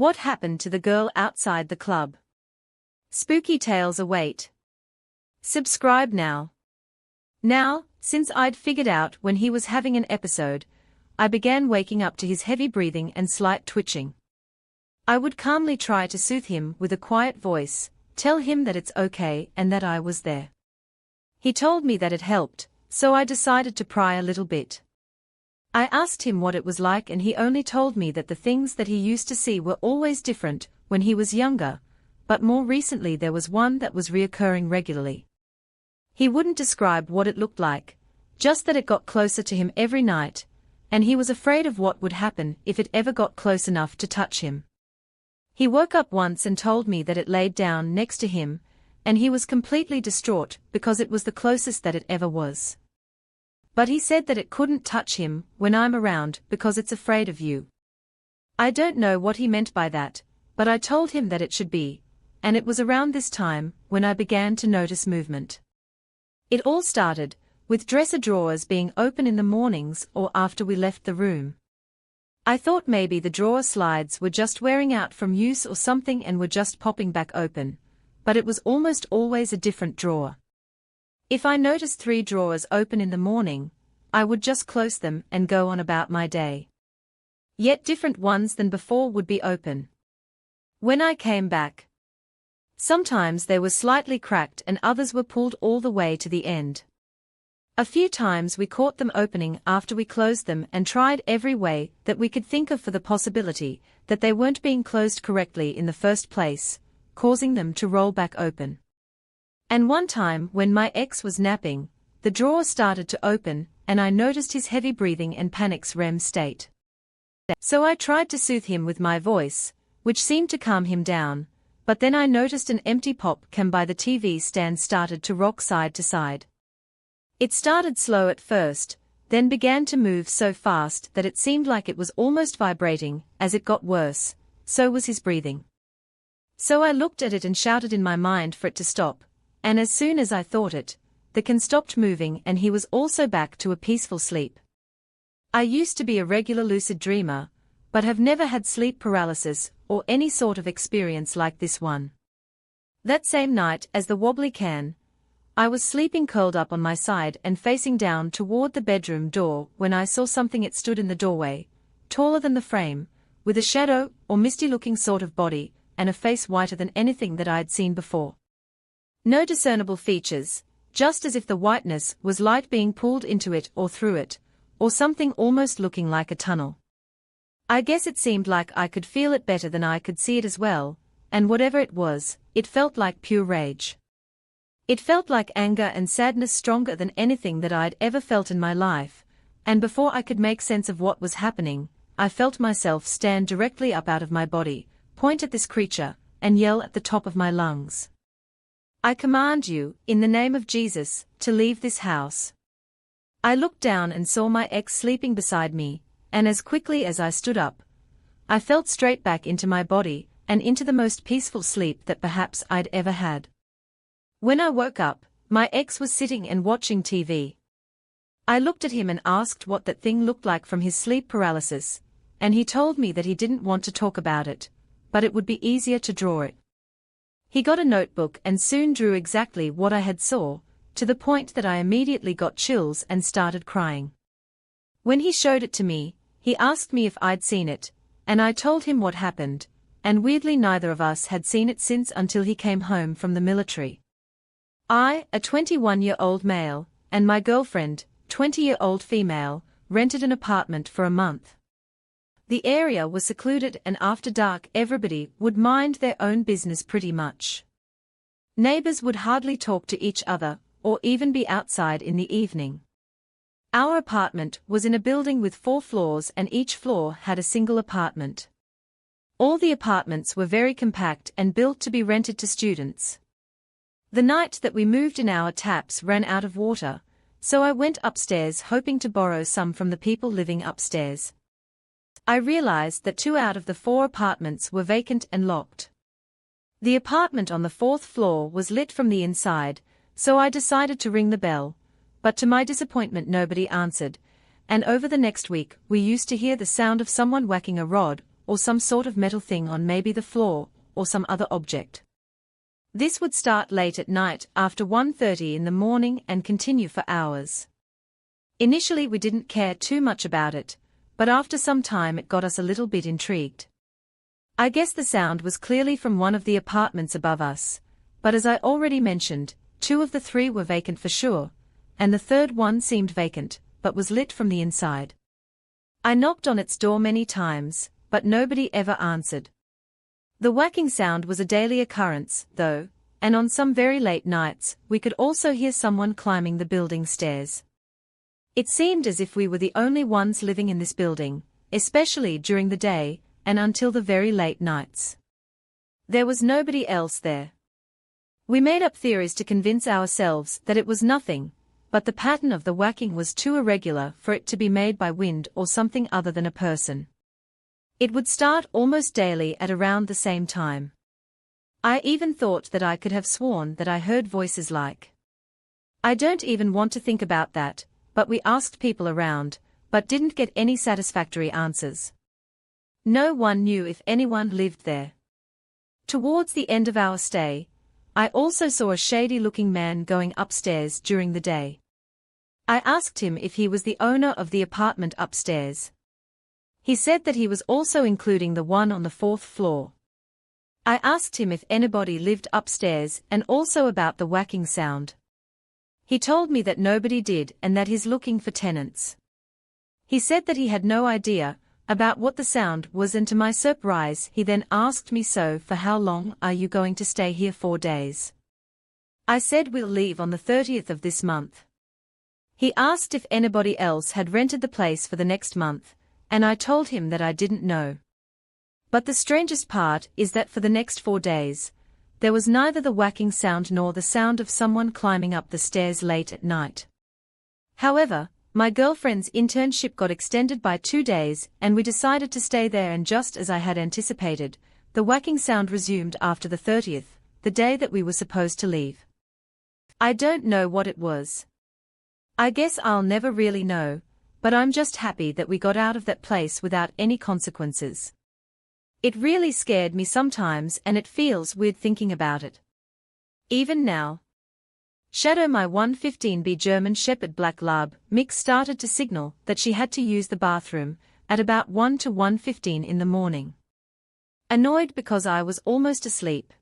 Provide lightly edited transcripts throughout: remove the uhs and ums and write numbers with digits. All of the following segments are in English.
What happened to the girl outside the club? Spooky tales await. Subscribe now. Now, since I'd figured out when he was having an episode, I began waking up to his heavy breathing and slight twitching. I would calmly try to soothe him with a quiet voice, tell him that it's okay and that I was there. He told me that it helped, so I decided to pry a little bit. I asked him what it was like and he only told me that the things that he used to see were always different when he was younger, but more recently there was one that was reoccurring regularly. He wouldn't describe what it looked like, just that it got closer to him every night, and he was afraid of what would happen if it ever got close enough to touch him. He woke up once and told me that it laid down next to him, and he was completely distraught because it was the closest that it ever was. But he said that it couldn't touch him when I'm around because it's afraid of you. I don't know what he meant by that, but I told him that it should be, and it was around this time when I began to notice movement. It all started with dresser drawers being open in the mornings or after we left the room. I thought maybe the drawer slides were just wearing out from use or something and were just popping back open, but it was almost always a different drawer. If I noticed 3 drawers open in the morning, I would just close them and go on about my day. Yet different ones than before would be open. When I came back, sometimes they were slightly cracked and others were pulled all the way to the end. A few times we caught them opening after we closed them and tried every way that we could think of for the possibility that they weren't being closed correctly in the first place, causing them to roll back open. And one time when my ex was napping, the drawer started to open and I noticed his heavy breathing and panic's REM state. So I tried to soothe him with my voice, which seemed to calm him down, but then I noticed an empty pop can by the TV stand started to rock side to side. It started slow at first, then began to move so fast that it seemed like it was almost vibrating. As it got worse, so was his breathing. So I looked at it and shouted in my mind for it to stop, and as soon as I thought it, the can stopped moving and he was also back to a peaceful sleep. I used to be a regular lucid dreamer, but have never had sleep paralysis or any sort of experience like this one. That same night as the wobbly can, I was sleeping curled up on my side and facing down toward the bedroom door when I saw something. It stood in the doorway, taller than the frame, with a shadow or misty-looking sort of body, and a face whiter than anything that I had seen before. No discernible features, just as if the whiteness was light being pulled into it or through it, or something almost looking like a tunnel. I guess it seemed like I could feel it better than I could see it as well, and whatever it was, it felt like pure rage. It felt like anger and sadness stronger than anything that I'd ever felt in my life, and before I could make sense of what was happening, I felt myself stand directly up out of my body, point at this creature, and yell at the top of my lungs. I command you, in the name of Jesus, to leave this house. I looked down and saw my ex sleeping beside me, and as quickly as I stood up, I felt straight back into my body, and into the most peaceful sleep that perhaps I'd ever had. When I woke up, my ex was sitting and watching TV. I looked at him and asked what that thing looked like from his sleep paralysis, and he told me that he didn't want to talk about it, but it would be easier to draw it. He got a notebook and soon drew exactly what I had saw, to the point that I immediately got chills and started crying. When he showed it to me, he asked me if I'd seen it, and I told him what happened, and weirdly neither of us had seen it since until he came home from the military. I, a 21-year-old male, and my girlfriend, 20-year-old female, rented an apartment for a month. The area was secluded and after dark everybody would mind their own business pretty much. Neighbors would hardly talk to each other, or even be outside in the evening. Our apartment was in a building with 4 floors and each floor had a single apartment. All the apartments were very compact and built to be rented to students. The night that we moved in, our taps ran out of water, so I went upstairs hoping to borrow some from the people living upstairs. I realized that 2 out of the 4 apartments were vacant and locked. The apartment on the 4th floor was lit from the inside, so I decided to ring the bell, but to my disappointment nobody answered, and over the next week we used to hear the sound of someone whacking a rod or some sort of metal thing on maybe the floor, or some other object. This would start late at night after 1:30 in the morning and continue for hours. Initially we didn't care too much about it, but after some time it got us a little bit intrigued. I guess the sound was clearly from one of the apartments above us, but as I already mentioned, 2 of the 3 were vacant for sure, and the third one seemed vacant, but was lit from the inside. I knocked on its door many times, but nobody ever answered. The whacking sound was a daily occurrence, though, and on some very late nights, we could also hear someone climbing the building stairs. It seemed as if we were the only ones living in this building, especially during the day, and until the very late nights. There was nobody else there. We made up theories to convince ourselves that it was nothing, but the pattern of the whacking was too irregular for it to be made by wind or something other than a person. It would start almost daily at around the same time. I even thought that I could have sworn that I heard voices like. I don't even want to think about that, but we asked people around, but didn't get any satisfactory answers. No one knew if anyone lived there. Towards the end of our stay, I also saw a shady-looking man going upstairs during the day. I asked him if he was the owner of the apartment upstairs. He said that he was also including the one on the 4th floor. I asked him if anybody lived upstairs and also about the whacking sound. He told me that nobody did and that he's looking for tenants. He said that he had no idea about what the sound was, and to my surprise he then asked me, "So for how long are you going to stay here? 4 days?" I said we'll leave on the 30th of this month. He asked if anybody else had rented the place for the next month, and I told him that I didn't know. But the strangest part is that for the next 4 days, there was neither the whacking sound nor the sound of someone climbing up the stairs late at night. However, my girlfriend's internship got extended by 2 days and we decided to stay there, and just as I had anticipated, the whacking sound resumed after the 30th, the day that we were supposed to leave. I don't know what it was. I guess I'll never really know, but I'm just happy that we got out of that place without any consequences. It really scared me sometimes and it feels weird thinking about it. Even now. Shadow, my 115B German Shepherd Black Lab mix, started to signal that she had to use the bathroom at about 1 to 1:15 in the morning. Annoyed because I was almost asleep,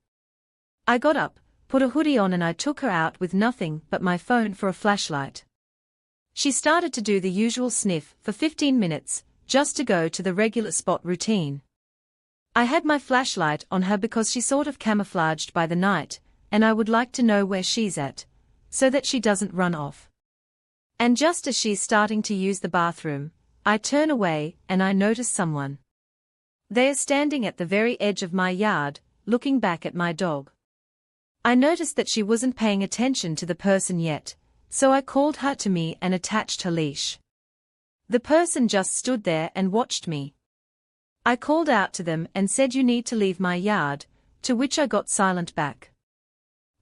I got up, put a hoodie on, and I took her out with nothing but my phone for a flashlight. She started to do the usual sniff for 15 minutes, just to go to the regular spot routine. I had my flashlight on her because she's sort of camouflaged by the night, and I would like to know where she's at, so that she doesn't run off. And just as she's starting to use the bathroom, I turn away and I notice someone. They are standing at the very edge of my yard, looking back at my dog. I noticed that she wasn't paying attention to the person yet, so I called her to me and attached her leash. The person just stood there and watched me. I called out to them and said, "You need to leave my yard," to which I got silent back.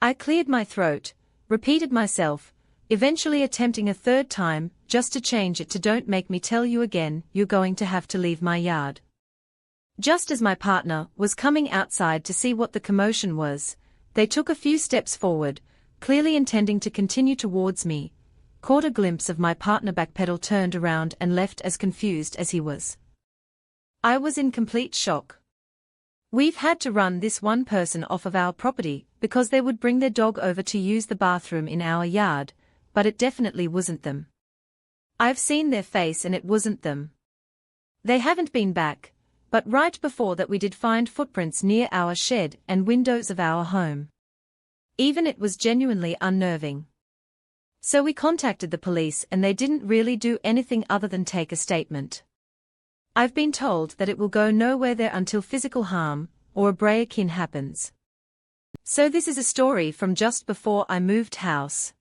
I cleared my throat, repeated myself, eventually attempting a 3rd time, just to change it to, "Don't make me tell you again, you're going to have to leave my yard." Just as my partner was coming outside to see what the commotion was, they took a few steps forward, clearly intending to continue towards me, caught a glimpse of my partner backpedal, turned around and left as confused as he was. I was in complete shock. We've had to run this one person off of our property because they would bring their dog over to use the bathroom in our yard, but it definitely wasn't them. I've seen their face and it wasn't them. They haven't been back, but right before that we did find footprints near our shed and windows of our home. Even it was genuinely unnerving. So we contacted the police and they didn't really do anything other than take a statement. I've been told that it will go nowhere there until physical harm or a break-in happens. So this is a story from just before I moved house.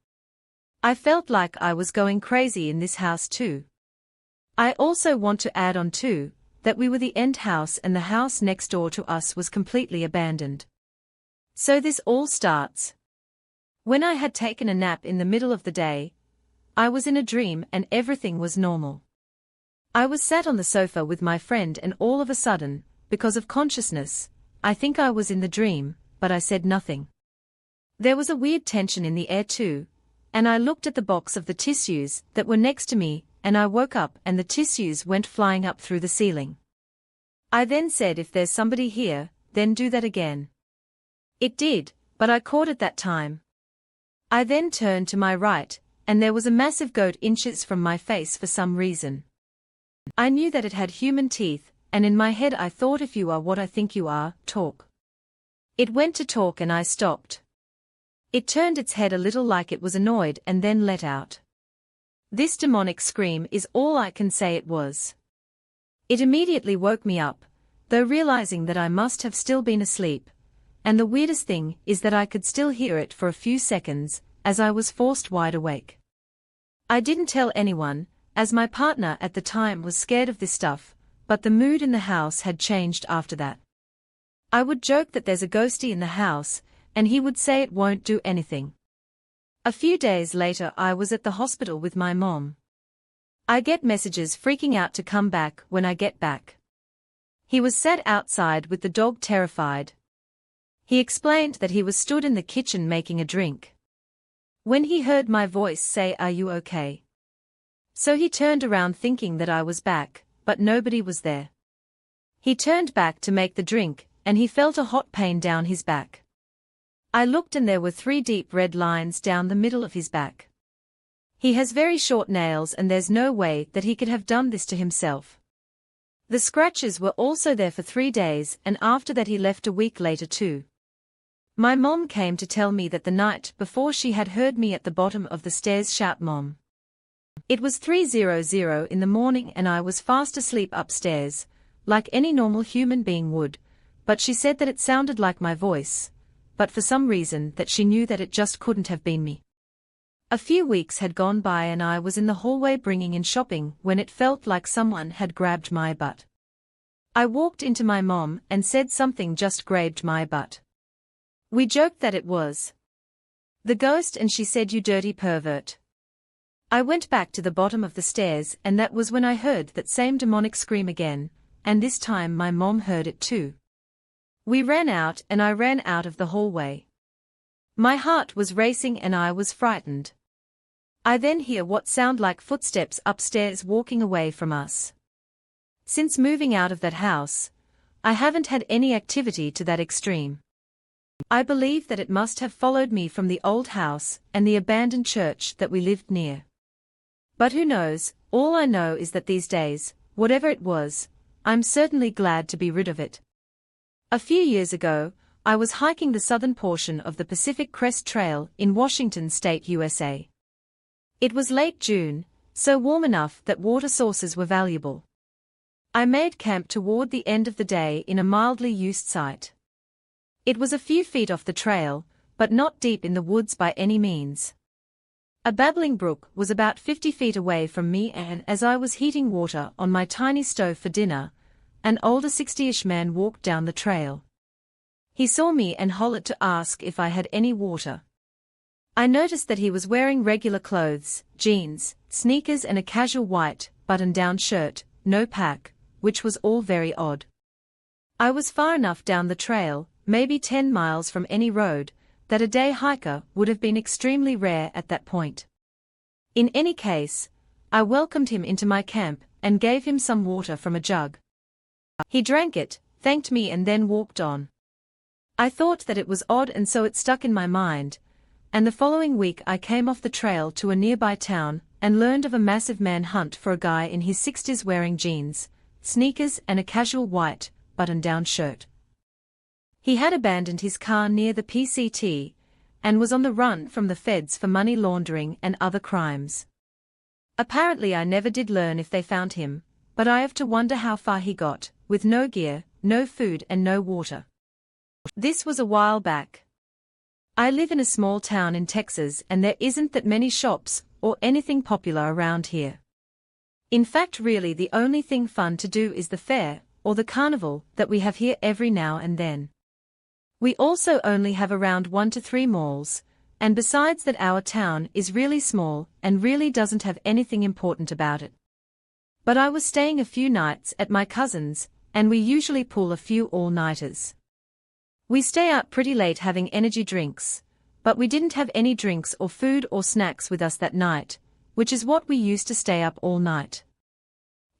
I felt like I was going crazy in this house too. I also want to add on too, that we were the end house and the house next door to us was completely abandoned. So this all starts when I had taken a nap in the middle of the day. I was in a dream and everything was normal. I was sat on the sofa with my friend and all of a sudden, because of consciousness, I think I was in the dream, but I said nothing. There was a weird tension in the air too, and I looked at the box of the tissues that were next to me, and I woke up and the tissues went flying up through the ceiling. I then said, if there's somebody here, then do that again. It did, but I caught it that time. I then turned to my right, and there was a massive goat inches from my face for some reason. I knew that it had human teeth, and in my head I thought, if you are what I think you are, talk. It went to talk and I stopped. It turned its head a little like it was annoyed and then let out. This demonic scream is all I can say it was. It immediately woke me up, though realizing that I must have still been asleep, and the weirdest thing is that I could still hear it for a few seconds, as I was forced wide awake. I didn't tell anyone, as my partner at the time was scared of this stuff, but the mood in the house had changed after that. I would joke that there's a ghostie in the house, and he would say it won't do anything. A few days later I was at the hospital with my mom. I get messages freaking out to come back when I get back. He was sat outside with the dog terrified. He explained that he was stood in the kitchen making a drink. When he heard my voice say, "Are you okay?" So he turned around thinking that I was back, but nobody was there. He turned back to make the drink, and he felt a hot pain down his back. I looked and there were 3 deep red lines down the middle of his back. He has very short nails and there's no way that he could have done this to himself. The scratches were also there for 3 days, and after that he left a week later too. My mom came to tell me that the night before she had heard me at the bottom of the stairs shout, "Mom." It was 3:00 in the morning and I was fast asleep upstairs, like any normal human being would, but she said that it sounded like my voice, but for some reason that she knew that it just couldn't have been me. A few weeks had gone by and I was in the hallway bringing in shopping when it felt like someone had grabbed my butt. I walked into my mom and said something just grabbed my butt. We joked that it was the ghost and she said, "You dirty pervert." I went back to the bottom of the stairs and that was when I heard that same demonic scream again, and this time my mom heard it too. We ran out and I ran out of the hallway. My heart was racing and I was frightened. I then hear what sound like footsteps upstairs walking away from us. Since moving out of that house, I haven't had any activity to that extreme. I believe that it must have followed me from the old house and the abandoned church that we lived near. But who knows, all I know is that these days, whatever it was, I'm certainly glad to be rid of it. A few years ago, I was hiking the southern portion of the Pacific Crest Trail in Washington State, USA. It was late June, so warm enough that water sources were valuable. I made camp toward the end of the day in a mildly used site. It was a few feet off the trail, but not deep in the woods by any means. A babbling brook was about 50 feet away from me, and as I was heating water on my tiny stove for dinner, an older 60-ish man walked down the trail. He saw me and hollered to ask if I had any water. I noticed that he was wearing regular clothes, jeans, sneakers and a casual white, button-down shirt, no pack, which was all very odd. I was far enough down the trail, maybe 10 miles from any road, that a day hiker would have been extremely rare at that point. In any case, I welcomed him into my camp and gave him some water from a jug. He drank it, thanked me and then walked on. I thought that it was odd and so it stuck in my mind, and the following week I came off the trail to a nearby town and learned of a massive manhunt for a guy in his 60s wearing jeans, sneakers and a casual white, button-down shirt. He had abandoned his car near the PCT and was on the run from the feds for money laundering and other crimes. Apparently I never did learn if they found him, but I have to wonder how far he got, with no gear, no food and no water. This was a while back. I live in a small town in Texas and there isn't that many shops or anything popular around here. In fact, really the only thing fun to do is the fair or the carnival that we have here every now and then. We also only have around 1 to 3 malls, and besides that our town is really small and really doesn't have anything important about it. But I was staying a few nights at my cousin's, and we usually pull a few all-nighters. We stay out pretty late having energy drinks, but we didn't have any drinks or food or snacks with us that night, which is what we used to stay up all night.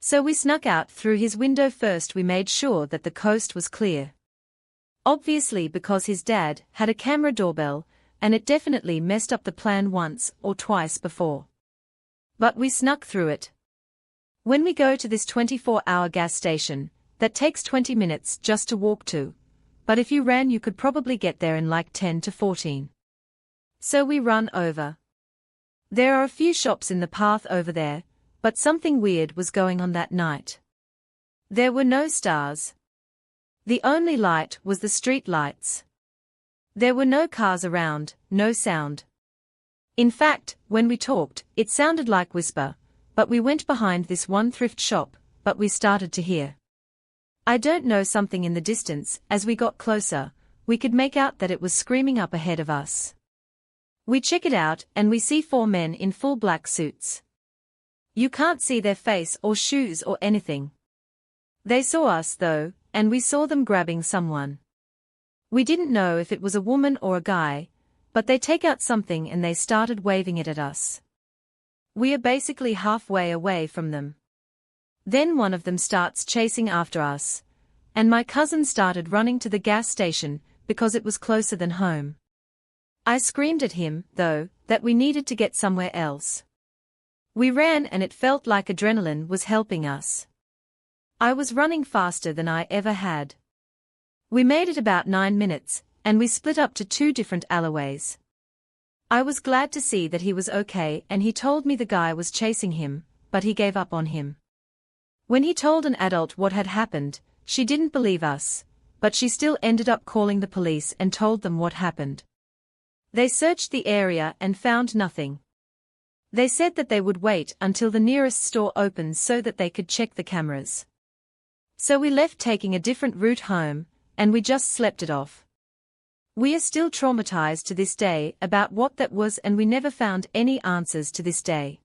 So we snuck out through his window first. We made sure that the coast was clear. Obviously, because his dad had a camera doorbell, and it definitely messed up the plan once or twice before. But we snuck through it. When we go to this 24-hour gas station, that takes 20 minutes just to walk to, but if you ran you could probably get there in like 10 to 14. So we run over. There are a few shops in the path over there, but something weird was going on that night. There were no stars. The only light was the street lights. There were no cars around, no sound. In fact, when we talked, it sounded like whisper, but we went behind this one thrift shop, but we started to hear. I don't know, something in the distance. As we got closer, we could make out that it was screaming up ahead of us. We check it out and we see 4 men in full black suits. You can't see their face or shoes or anything. They saw us though, and we saw them grabbing someone. We didn't know if it was a woman or a guy, but they take out something and they started waving it at us. We are basically halfway away from them. Then one of them starts chasing after us, and my cousin started running to the gas station because it was closer than home. I screamed at him, though, that we needed to get somewhere else. We ran and it felt like adrenaline was helping us. I was running faster than I ever had. We made it about 9 minutes, and we split up to 2 different alleyways. I was glad to see that he was okay, and he told me the guy was chasing him, but he gave up on him. When he told an adult what had happened, she didn't believe us, but she still ended up calling the police and told them what happened. They searched the area and found nothing. They said that they would wait until the nearest store opens so that they could check the cameras. So we left, taking a different route home, and we just slept it off. We are still traumatized to this day about what that was, and we never found any answers to this day.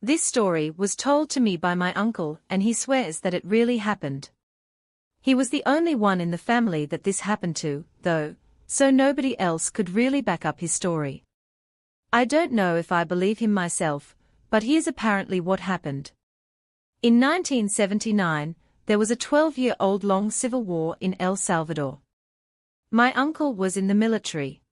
This story was told to me by my uncle, and he swears that it really happened. He was the only one in the family that this happened to, though, so nobody else could really back up his story. I don't know if I believe him myself, but here's apparently what happened. In 1979, there was a 12-year-old long civil war in El Salvador. My uncle was in the military.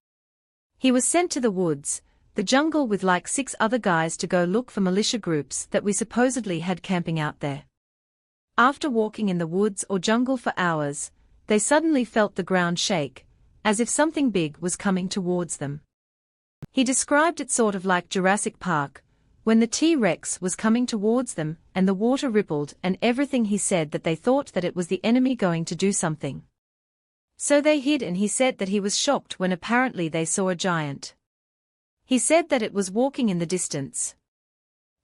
He was sent to the woods, the jungle, with like 6 other guys to go look for militia groups that we supposedly had camping out there. After walking in the woods or jungle for hours, they suddenly felt the ground shake, as if something big was coming towards them. He described it sort of like Jurassic Park, when the T-Rex was coming towards them and the water rippled and everything. He said that they thought that it was the enemy going to do something. So they hid, and he said that he was shocked when apparently they saw a giant. He said that it was walking in the distance.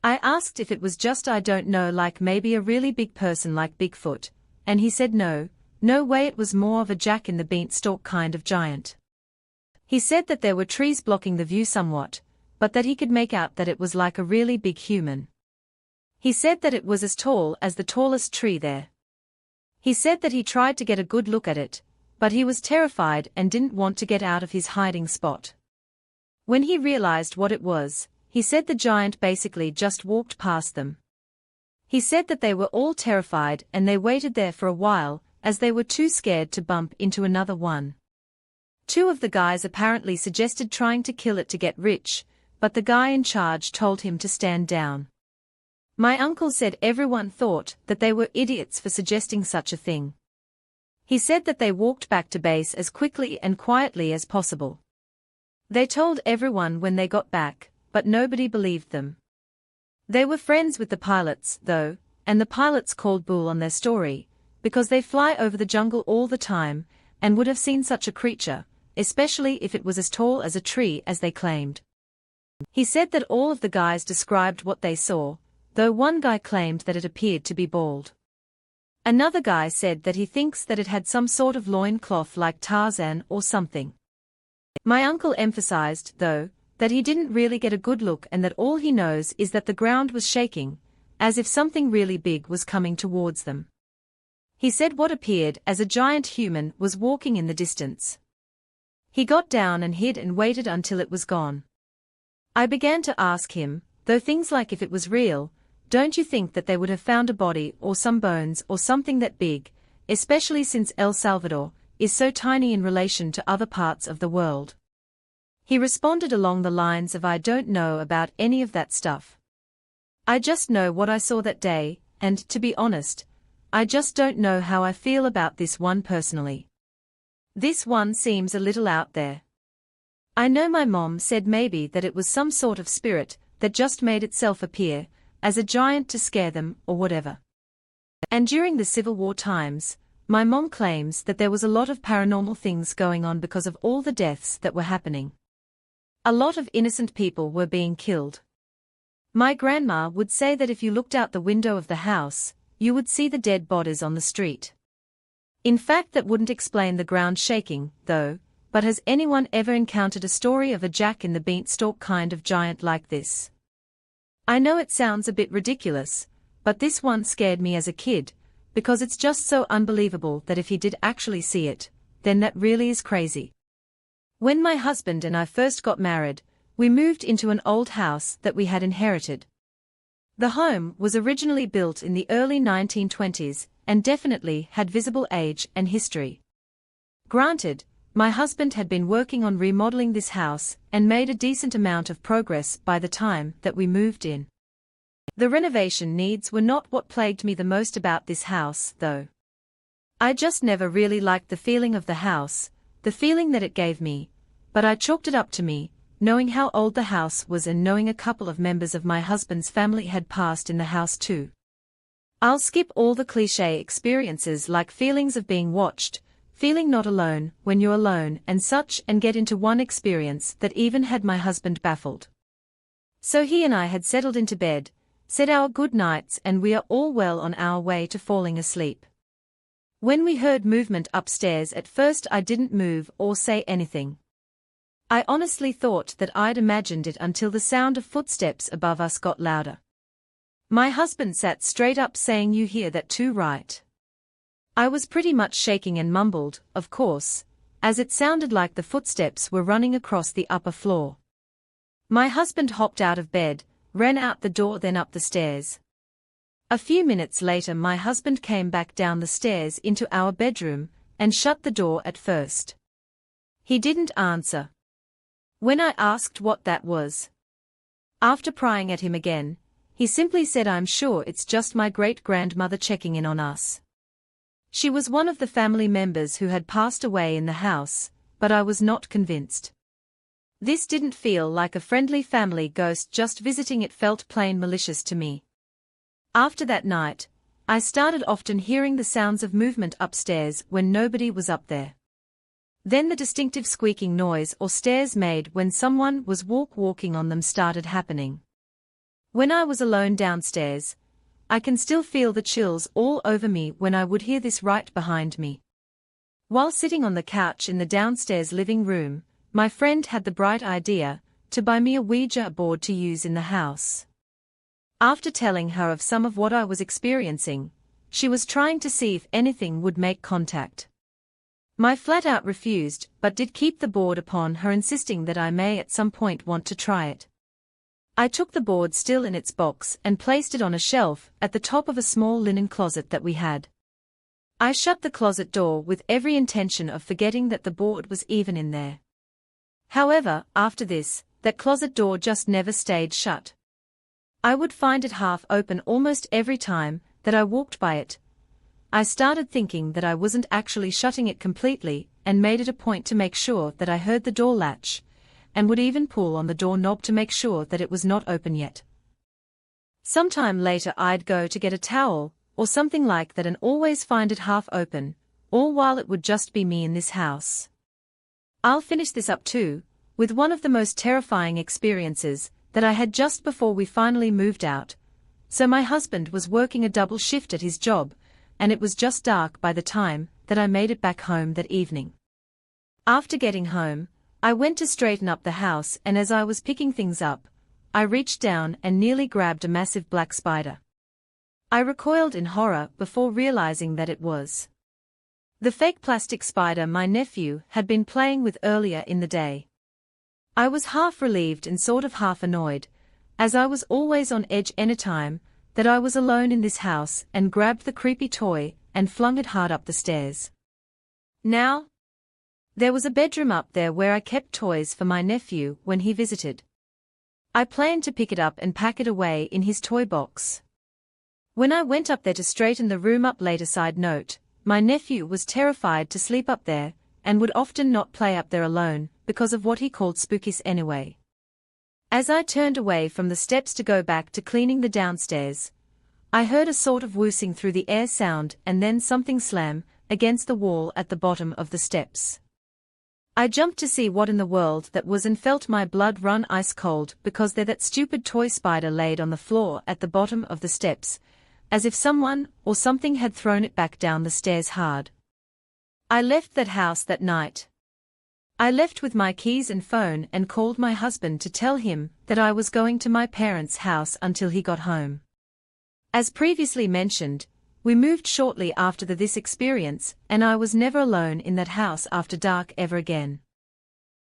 I asked if it was just, I don't know, like maybe a really big person like Bigfoot, and he said no way, it was more of a Jack in the Beanstalk kind of giant. He said that there were trees blocking the view somewhat, but that he could make out that it was like a really big human. He said that it was as tall as the tallest tree there. He said that he tried to get a good look at it, but he was terrified and didn't want to get out of his hiding spot. When he realized what it was, he said the giant basically just walked past them. He said that they were all terrified and they waited there for a while, as they were too scared to bump into another one. 2 of the guys apparently suggested trying to kill it to get rich, but the guy in charge told him to stand down. My uncle said everyone thought that they were idiots for suggesting such a thing. He said that they walked back to base as quickly and quietly as possible. They told everyone when they got back, but nobody believed them. They were friends with the pilots, though, and the pilots called bull on their story, because they fly over the jungle all the time, and would have seen such a creature, especially if it was as tall as a tree as they claimed. He said that all of the guys described what they saw, though one guy claimed that it appeared to be bald. Another guy said that he thinks that it had some sort of loincloth like Tarzan or something. My uncle emphasized, though, that he didn't really get a good look and that all he knows is that the ground was shaking, as if something really big was coming towards them. He said what appeared as a giant human was walking in the distance. He got down and hid and waited until it was gone. I began to ask him, though, things like, if it was real, don't you think that they would have found a body or some bones or something that big, especially since El Salvador is so tiny in relation to other parts of the world? He responded along the lines of, I don't know about any of that stuff. I just know what I saw that day, and, to be honest, I just don't know how I feel about this one personally. This one seems a little out there. I know my mom said maybe that it was some sort of spirit that just made itself appear as a giant to scare them or whatever. And during the Civil War times, my mom claims that there was a lot of paranormal things going on because of all the deaths that were happening. A lot of innocent people were being killed. My grandma would say that if you looked out the window of the house, you would see the dead bodies on the street. In fact, that wouldn't explain the ground shaking, though, but has anyone ever encountered a story of a Jack in the Beanstalk kind of giant like this? I know it sounds a bit ridiculous, but this one scared me as a kid, because it's just so unbelievable that if he did actually see it, then that really is crazy. When my husband and I first got married, we moved into an old house that we had inherited. The home was originally built in the early 1920s and definitely had visible age and history. Granted, my husband had been working on remodeling this house and made a decent amount of progress by the time that we moved in. The renovation needs were not what plagued me the most about this house, though. I just never really liked the feeling of the house, the feeling that it gave me, but I chalked it up to me, knowing how old the house was and knowing a couple of members of my husband's family had passed in the house too. I'll skip all the cliché experiences like feelings of being watched, feeling not alone when you're alone and such, and get into one experience that even had my husband baffled. So he and I had settled into bed, said our good nights, and we are all well on our way to falling asleep. When we heard movement upstairs, at first I didn't move or say anything. I honestly thought that I'd imagined it until the sound of footsteps above us got louder. My husband sat straight up saying, "You hear that too, right?" I was pretty much shaking and mumbled, "Of course," as it sounded like the footsteps were running across the upper floor. My husband hopped out of bed, ran out the door, then up the stairs. A few minutes later my husband came back down the stairs into our bedroom and shut the door at first. He didn't answer when I asked what that was. After prying at him again, he simply said, "I'm sure it's just my great-grandmother checking in on us. She was one of the family members who had passed away in the house," but I was not convinced. This didn't feel like a friendly family ghost just visiting, it felt plain malicious to me. After that night, I started often hearing the sounds of movement upstairs when nobody was up there. Then the distinctive squeaking noise or stairs made when someone was walking on them started happening. When I was alone downstairs, I can still feel the chills all over me when I would hear this right behind me. While sitting on the couch in the downstairs living room, my friend had the bright idea to buy me a Ouija board to use in the house. After telling her of some of what I was experiencing, she was trying to see if anything would make contact. My flat out refused, but did keep the board upon her insisting that I may at some point want to try it. I took the board still in its box and placed it on a shelf at the top of a small linen closet that we had. I shut the closet door with every intention of forgetting that the board was even in there. However, after this, that closet door just never stayed shut. I would find it half open almost every time that I walked by it. I started thinking that I wasn't actually shutting it completely, and made it a point to make sure that I heard the door latch, and would even pull on the doorknob to make sure that it was not open yet. Sometime later I'd go to get a towel, or something like that, and always find it half open, all while it would just be me in this house. I'll finish this up too, with one of the most terrifying experiences that I had just before we finally moved out. So my husband was working a double shift at his job, and it was just dark by the time that I made it back home that evening. After getting home, I went to straighten up the house, and as I was picking things up, I reached down and nearly grabbed a massive black spider. I recoiled in horror before realizing that it was the fake plastic spider my nephew had been playing with earlier in the day. I was half relieved and sort of half annoyed, as I was always on edge anytime that I was alone in this house, and grabbed the creepy toy and flung it hard up the stairs. Now, there was a bedroom up there where I kept toys for my nephew when he visited. I planned to pick it up and pack it away in his toy box. When I went up there to straighten the room up later, side note, my nephew was terrified to sleep up there, and would often not play up there alone, because of what he called spookies anyway. As I turned away from the steps to go back to cleaning the downstairs, I heard a sort of whoosing through the air sound and then something slam against the wall at the bottom of the steps. I jumped to see what in the world that was and felt my blood run ice cold, because there that stupid toy spider laid on the floor at the bottom of the steps, as if someone or something had thrown it back down the stairs hard. I left that house that night. I left with my keys and phone and called my husband to tell him that I was going to my parents' house until he got home. As previously mentioned, we moved shortly after this experience, and I was never alone in that house after dark ever again.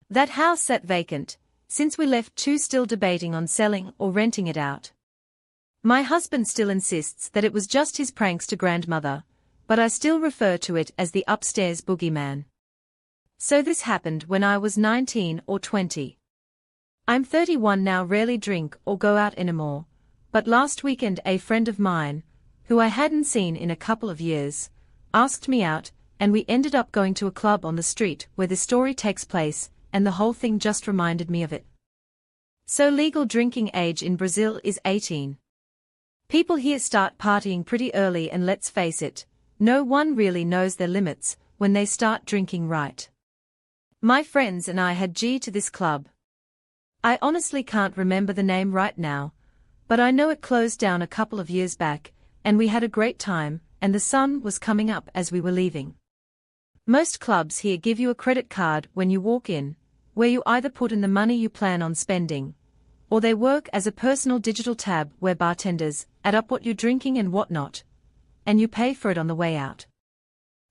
That house sat vacant, since we left, two still debating on selling or renting it out. My husband still insists that it was just his pranks to grandmother, but I still refer to it as the upstairs boogeyman. So this happened when I was 19 or 20. I'm 31 now, rarely drink or go out anymore, but last weekend a friend of mine, who I hadn't seen in a couple of years, asked me out, and we ended up going to a club on the street where this story takes place, and the whole thing just reminded me of it. So legal drinking age in Brazil is 18. People here start partying pretty early, and let's face it, no one really knows their limits when they start drinking, right? My friends and I had G to this club. I honestly can't remember the name right now, but I know it closed down a couple of years back, and we had a great time, and the sun was coming up as we were leaving. Most clubs here give you a credit card when you walk in, where you either put in the money you plan on spending, or they work as a personal digital tab where bartenders add up what you're drinking and whatnot, and you pay for it on the way out.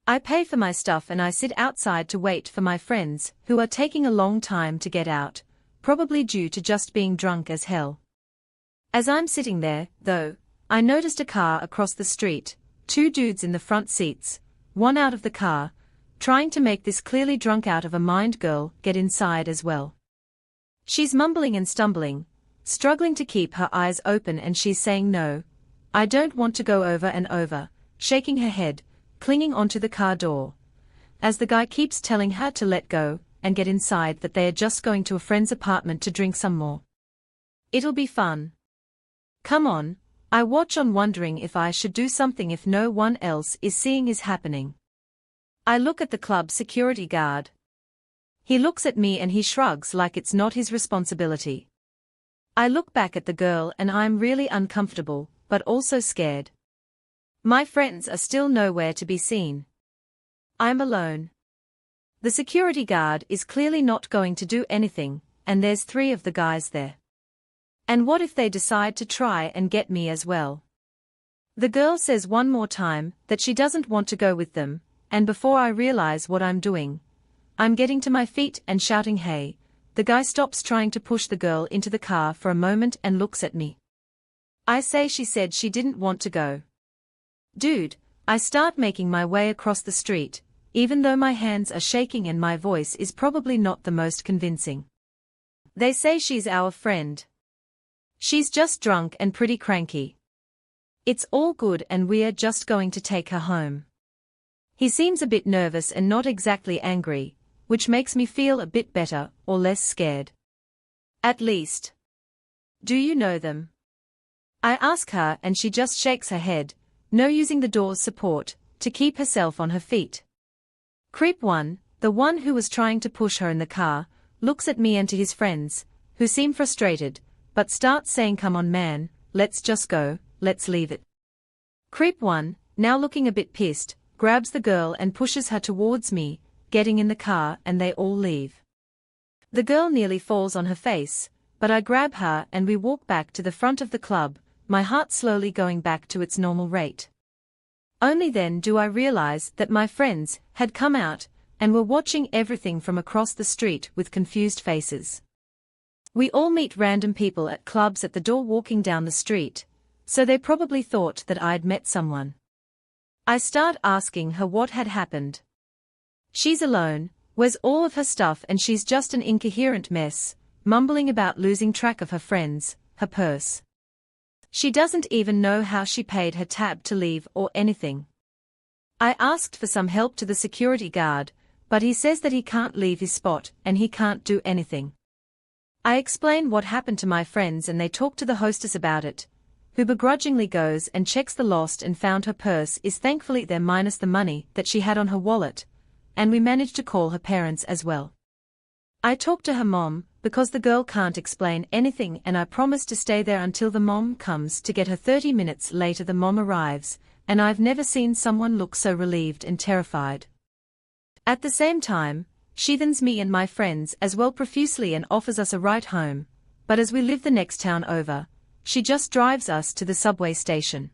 I pay for my stuff and I sit outside to wait for my friends who are taking a long time to get out, probably due to just being drunk as hell. As I'm sitting there, though, I noticed a car across the street, two dudes in the front seats, one out of the car, trying to make this clearly drunk out of a mind girl get inside as well. She's mumbling and stumbling, struggling to keep her eyes open, and she's saying no, I don't want to, go over and over, shaking her head, clinging onto the car door, as the guy keeps telling her to let go and get inside, that they are just going to a friend's apartment to drink some more. It'll be fun. Come on, I watch on, wondering if I should do something if no one else is seeing is happening. I look at the club security guard. He looks at me and he shrugs like it's not his responsibility. I look back at the girl and I'm really uncomfortable, but also scared. My friends are still nowhere to be seen. I'm alone. The security guard is clearly not going to do anything, and there's three of the guys there. And what if they decide to try and get me as well? The girl says one more time that she doesn't want to go with them, and before I realize what I'm doing, I'm getting to my feet and shouting, "Hey!" The guy stops trying to push the girl into the car for a moment and looks at me. I say she said she didn't want to go. Dude, I start making my way across the street, even though my hands are shaking and my voice is probably not the most convincing. They say she's our friend. She's just drunk and pretty cranky. It's all good and we are just going to take her home. He seems a bit nervous and not exactly angry, which makes me feel a bit better or less scared. At least. Do you know them? I ask her and she just shakes her head, no, using the door's support to keep herself on her feet. Creep 1, the one who was trying to push her in the car, looks at me and to his friends, who seem frustrated, but starts saying, "Come on man, let's just go, let's leave it." Creep 1, now looking a bit pissed, grabs the girl and pushes her towards me, getting in the car, and they all leave. The girl nearly falls on her face, but I grab her and we walk back to the front of the club, my heart slowly going back to its normal rate. Only then do I realize that my friends had come out and were watching everything from across the street with confused faces. We all meet random people at clubs at the door walking down the street, so they probably thought that I'd met someone. I start asking her what had happened. She's alone, where's all of her stuff, and she's just an incoherent mess, mumbling about losing track of her friends, her purse. She doesn't even know how she paid her tab to leave or anything. I asked for some help to the security guard, but he says that he can't leave his spot and he can't do anything. I explain what happened to my friends and they talk to the hostess about it, who begrudgingly goes and checks the lost and found her purse is thankfully there minus the money that she had on her wallet, and we managed to call her parents as well. I talk to her mom, because the girl can't explain anything, and I promise to stay there until the mom comes to get her. 30 minutes later the mom arrives, and I've never seen someone look so relieved and terrified. At the same time, she thanks me and my friends as well profusely and offers us a ride home, but as we live the next town over, she just drives us to the subway station.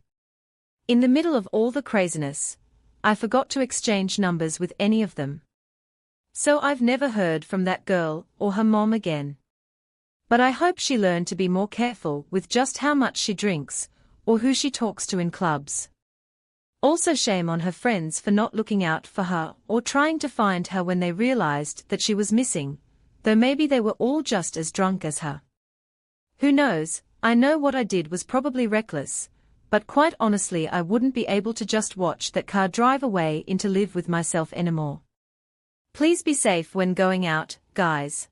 In the middle of all the craziness, I forgot to exchange numbers with any of them. So I've never heard from that girl or her mom again. But I hope she learned to be more careful with just how much she drinks, or who she talks to in clubs. Also shame on her friends for not looking out for her or trying to find her when they realized that she was missing, though maybe they were all just as drunk as her. Who knows, I know what I did was probably reckless, but quite honestly I wouldn't be able to just watch that car drive away into live with myself anymore. Please be safe when going out, guys.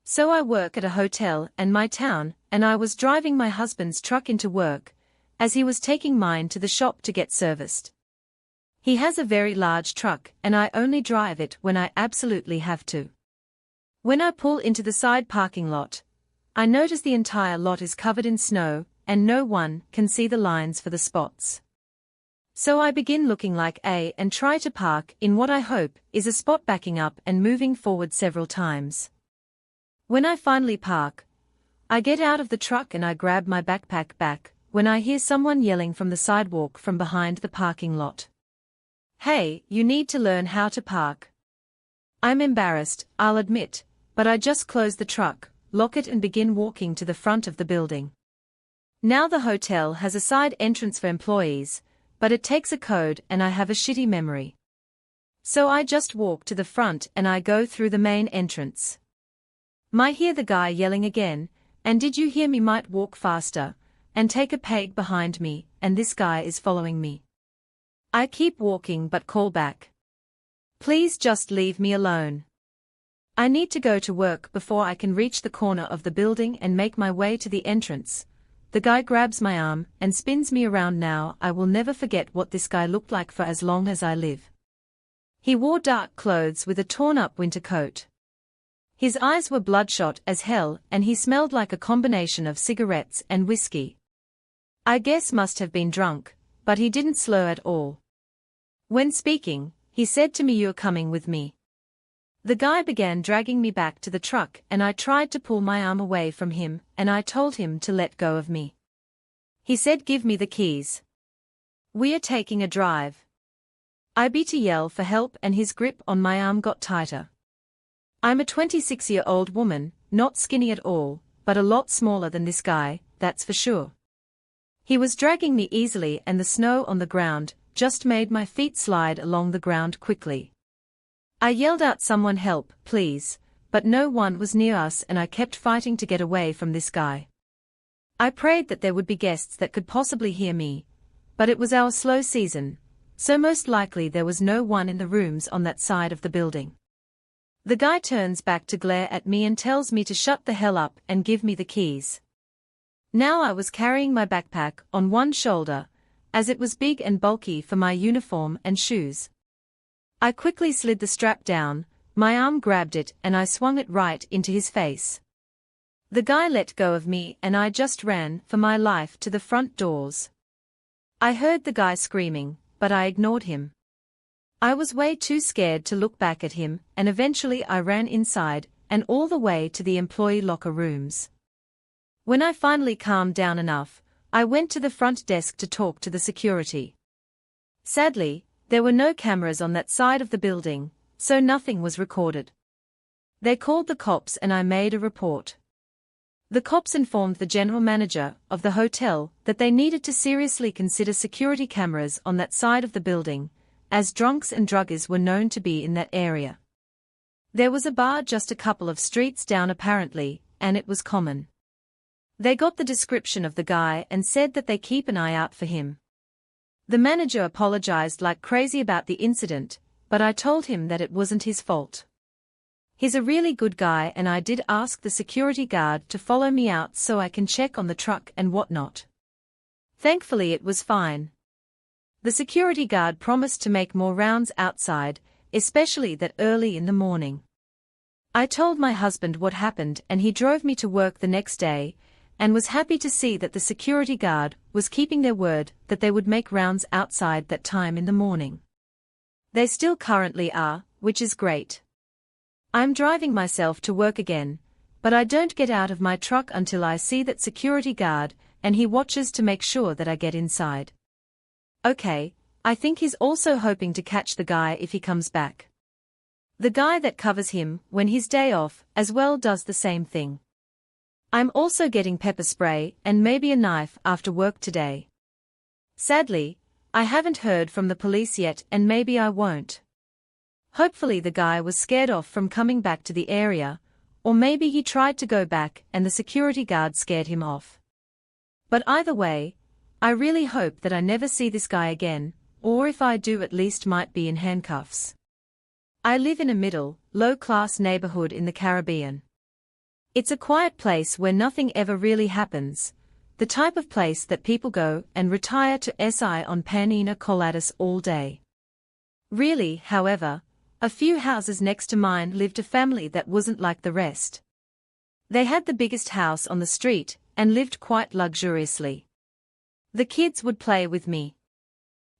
So I work at a hotel in my town, and I was driving my husband's truck into work, as he was taking mine to the shop to get serviced. He has a very large truck and I only drive it when I absolutely have to. When I pull into the side parking lot, I notice the entire lot is covered in snow, and no one can see the lines for the spots. So I begin looking like A and try to park in what I hope is a spot, backing up and moving forward several times. When I finally park, I get out of the truck and I grab my backpack back, when I hear someone yelling from the sidewalk from behind the parking lot. Hey, you need to learn how to park. I'm embarrassed, I'll admit, but I just close the truck, lock it and begin walking to the front of the building. Now the hotel has a side entrance for employees, but it takes a code and I have a shitty memory. So I just walk to the front and I go through the main entrance. Might hear the guy yelling again, and did you hear me? Might walk faster, and take a peg behind me, and this guy is following me. I keep walking but call back. Please just leave me alone. I need to go to work before I can reach the corner of the building and make my way to the entrance. The guy grabs my arm and spins me around. Now I will never forget what this guy looked like for as long as I live. He wore dark clothes with a torn-up winter coat. His eyes were bloodshot as hell and he smelled like a combination of cigarettes and whiskey. I guess must have been drunk, but he didn't slur at all. When speaking, he said to me, "You're coming with me." The guy began dragging me back to the truck and I tried to pull my arm away from him and I told him to let go of me. He said, "Give me the keys. We are taking a drive." I began to yell for help and his grip on my arm got tighter. I'm a 26-year-old woman, not skinny at all, but a lot smaller than this guy, that's for sure. He was dragging me easily and the snow on the ground just made my feet slide along the ground quickly. I yelled out, "Someone help, please," but no one was near us and I kept fighting to get away from this guy. I prayed that there would be guests that could possibly hear me, but it was our slow season, so most likely there was no one in the rooms on that side of the building. The guy turns back to glare at me and tells me to shut the hell up and give me the keys. Now I was carrying my backpack on one shoulder, as it was big and bulky for my uniform and shoes. I quickly slid the strap down, my arm grabbed it and I swung it right into his face. The guy let go of me and I just ran for my life to the front doors. I heard the guy screaming, but I ignored him. I was way too scared to look back at him and eventually I ran inside and all the way to the employee locker rooms. When I finally calmed down enough, I went to the front desk to talk to the security. Sadly, there were no cameras on that side of the building, so nothing was recorded. They called the cops and I made a report. The cops informed the general manager of the hotel that they needed to seriously consider security cameras on that side of the building, as drunks and druggies were known to be in that area. There was a bar just a couple of streets down apparently, and it was common. They got the description of the guy and said that they keep an eye out for him. The manager apologized like crazy about the incident, but I told him that it wasn't his fault. He's a really good guy and I did ask the security guard to follow me out so I can check on the truck and whatnot. Thankfully it was fine. The security guard promised to make more rounds outside, especially that early in the morning. I told my husband what happened and he drove me to work the next day, and was happy to see that the security guard was keeping their word that they would make rounds outside that time in the morning. They still currently are, which is great. I'm driving myself to work again, but I don't get out of my truck until I see that security guard, and he watches to make sure that I get inside. Okay, I think he's also hoping to catch the guy if he comes back. The guy that covers him when his day off as well does the same thing. I'm also getting pepper spray and maybe a knife after work today. Sadly, I haven't heard from the police yet and maybe I won't. Hopefully the guy was scared off from coming back to the area, or maybe he tried to go back and the security guard scared him off. But either way, I really hope that I never see this guy again, or if I do at least might be in handcuffs. I live in a middle, low-class neighborhood in the Caribbean. It's a quiet place where nothing ever really happens, the type of place that people go and retire to SI on Panina Coladas all day. Really, however, a few houses next to mine lived a family that wasn't like the rest. They had the biggest house on the street and lived quite luxuriously. The kids would play with me.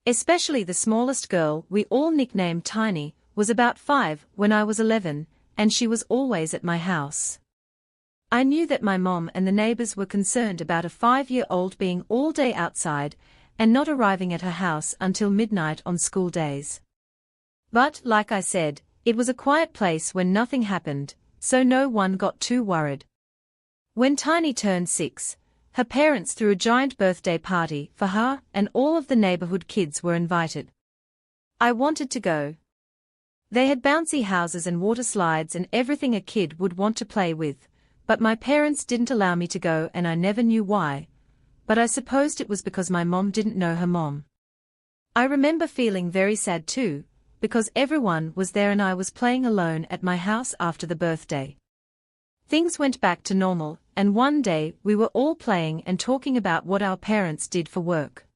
Especially the smallest girl we all nicknamed Tiny, was about 5 when I was 11, and she was always at my house. I knew that my mom and the neighbors were concerned about a 5-year-old being all day outside and not arriving at her house until midnight on school days. But, like I said, it was a quiet place when nothing happened, so no one got too worried. When Tiny turned 6, her parents threw a giant birthday party for her and all of the neighborhood kids were invited. I wanted to go. They had bouncy houses and water slides and everything a kid would want to play with. But my parents didn't allow me to go and I never knew why, but I supposed it was because my mom didn't know her mom. I remember feeling very sad too, because everyone was there and I was playing alone at my house after the birthday. Things went back to normal, and one day we were all playing and talking about what our parents did for work.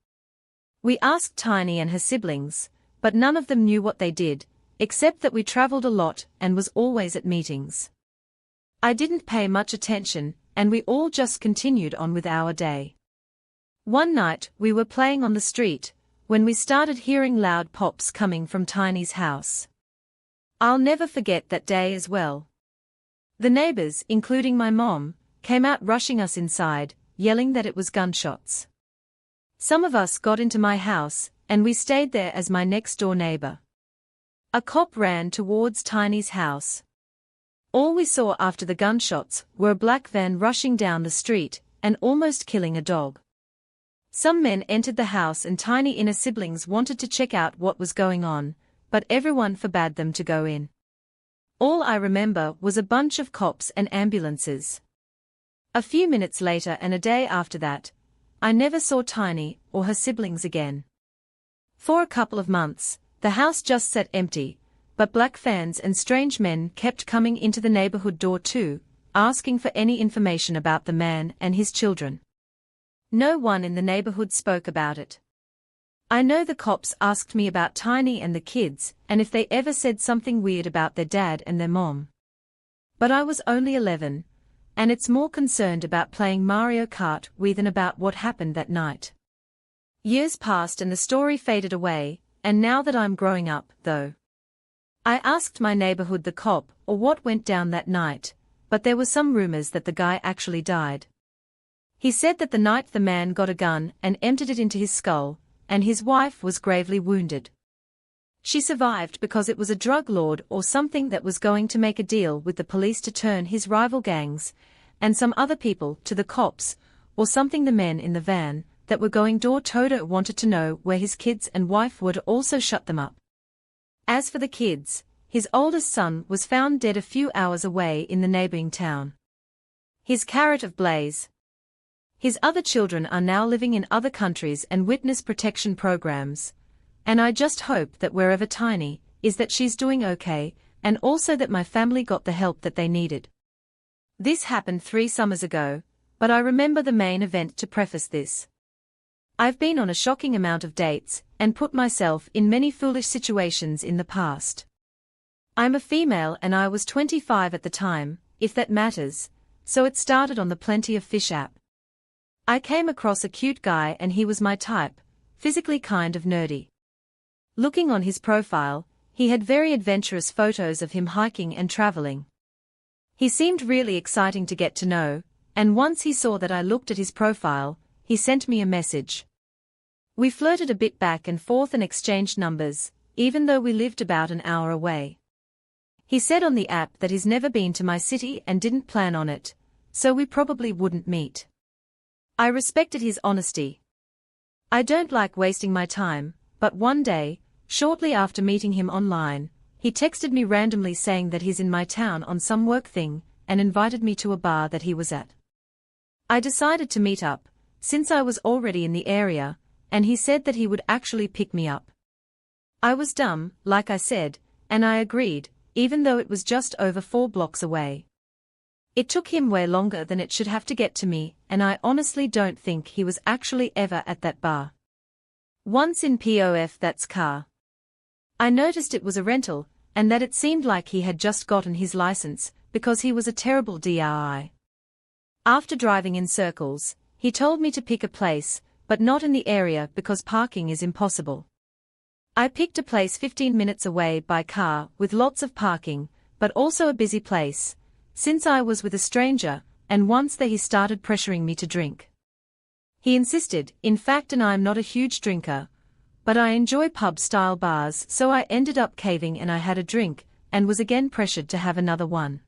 We asked Tiny and her siblings, but none of them knew what they did, except that we traveled a lot and was always at meetings. I didn't pay much attention, and we all just continued on with our day. One night we were playing on the street, when we started hearing loud pops coming from Tiny's house. I'll never forget that day as well. The neighbors, including my mom, came out rushing us inside, yelling that it was gunshots. Some of us got into my house, and we stayed there as my next-door neighbor. A cop ran towards Tiny's house. All we saw after the gunshots were a black van rushing down the street and almost killing a dog. Some men entered the house and Tiny inner siblings wanted to check out what was going on, but everyone forbade them to go in. All I remember was a bunch of cops and ambulances. A few minutes later and a day after that, I never saw Tiny or her siblings again. For a couple of months, the house just sat empty, but black fans and strange men kept coming into the neighborhood door too, asking for any information about the man and his children. No one in the neighborhood spoke about it. I know the cops asked me about Tiny and the kids and if they ever said something weird about their dad and their mom. But I was only 11, and it's more concerned about playing Mario Kart with than about what happened that night. Years passed and the story faded away, and now that I'm growing up, though, I asked my neighborhood the cop or what went down that night, but there were some rumors that the guy actually died. He said that the night the man got a gun and emptied it into his skull, and his wife was gravely wounded. She survived because it was a drug lord or something that was going to make a deal with the police to turn his rival gangs, and some other people, to the cops, or something. The men in the van that were going door-to-door wanted to know where his kids and wife were to also shut them up. As for the kids, his oldest son was found dead a few hours away in the neighboring town. His carrot of Blaze. His other children are now living in other countries and witness protection programs, and I just hope that wherever Tiny is that she's doing okay, and also that my family got the help that they needed. This happened 3 summers ago, but I remember the main event to preface this. I've been on a shocking amount of dates, and put myself in many foolish situations in the past. I'm a female and I was 25 at the time, if that matters, so it started on the Plenty of Fish app. I came across a cute guy and he was my type, physically kind of nerdy. Looking on his profile, he had very adventurous photos of him hiking and traveling. He seemed really exciting to get to know, and once he saw that I looked at his profile, he sent me a message. We flirted a bit back and forth and exchanged numbers, even though we lived about an hour away. He said on the app that he's never been to my city and didn't plan on it, so we probably wouldn't meet. I respected his honesty. I don't like wasting my time, but one day, shortly after meeting him online, he texted me randomly saying that he's in my town on some work thing, and invited me to a bar that he was at. I decided to meet up, since I was already in the area, and he said that he would actually pick me up. I was dumb, like I said, and I agreed, even though it was just over 4 blocks away. It took him way longer than it should have to get to me, and I honestly don't think he was actually ever at that bar. Once in POF, that's car. I noticed it was a rental, and that it seemed like he had just gotten his license, because he was a terrible DRI. After driving in circles, he told me to pick a place, but not in the area because parking is impossible. I picked a place 15 minutes away by car with lots of parking, but also a busy place, since I was with a stranger, and once there he started pressuring me to drink. He insisted, in fact, and I'm not a huge drinker, but I enjoy pub-style bars, so I ended up caving and I had a drink, and was again pressured to have another one.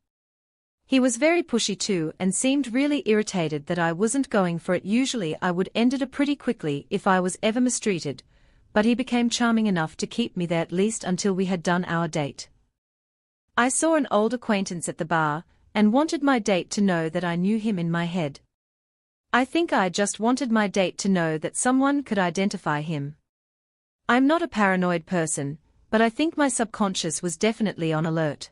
He was very pushy too and seemed really irritated that I wasn't going for it. Usually I would end it pretty quickly if I was ever mistreated, but he became charming enough to keep me there at least until we had done our date. I saw an old acquaintance at the bar, and wanted my date to know that I knew him in my head. I think I just wanted my date to know that someone could identify him. I'm not a paranoid person, but I think my subconscious was definitely on alert.